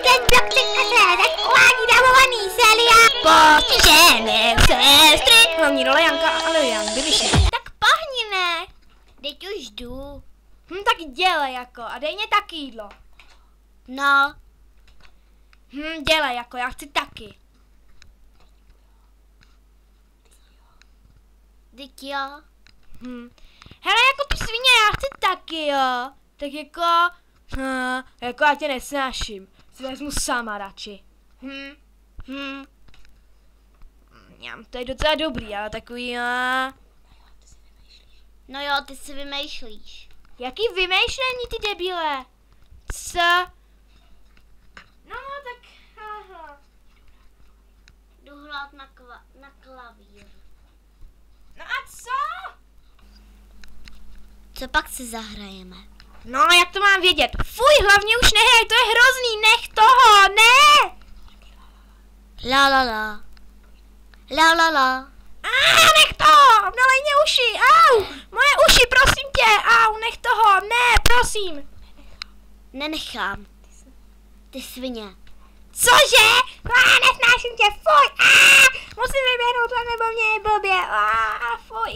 den, doktorka, tak uvádí damovaný seriál Postižené sestry. Hlavní role Janka a Lilian, vyšší. Tak pohni, ne? Teď už jdu. Tak dělej jako a dej mě taky jídlo. No. Dělej jako, já chci taky. Teď jo. Hele, jako tu svině, já chci taky, jo. Tak jako já tě nesnáším. Si vezmu sama radši. To je docela dobrý, ale takový, No jo, ty si vymýšlíš. Jaký vymýšlení, ty debile? Co? No, tak, Jdu hrát na klavír. No a co? Co pak si zahrajeme? No, jak to mám vědět? Fuj, hlavně už nehraj, to je hrozný, nech toho, ne! La la la. La la la. Nech toho, nalej mě uši, au! Moje uši, prosím tě, au, nech toho, ne, prosím. Nenechám. Ty svině. Cože? Nesnáším tě, fuj, musím vyběhnout, nebo mě je blbě, fuj,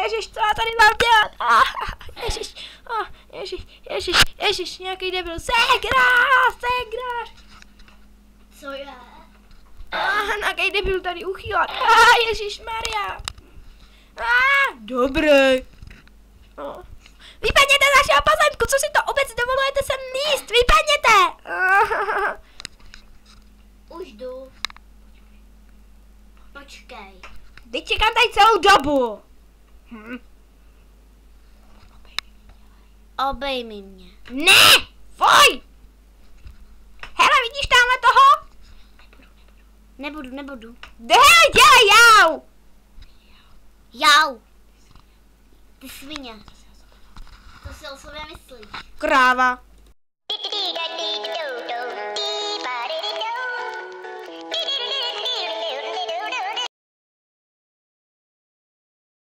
ježiš, co já tady mám dělat, ježiš, nějaký debil, segrář. Co je? Nějaký debil tady uchýlat, ježišmarja. Dobrý. Vypadněte z našeho pozemku, co si to obec dovolujete sem míst, vypadněte. Už jdu. Počkej. Teď čekám tady celou dobu. Obejmi mě. Ne! Fuj! Hele, vidíš tamhle toho? Nebudu. Hele, dělej jau! Jau. Ty svině. Co si o sobě myslíš? Kráva.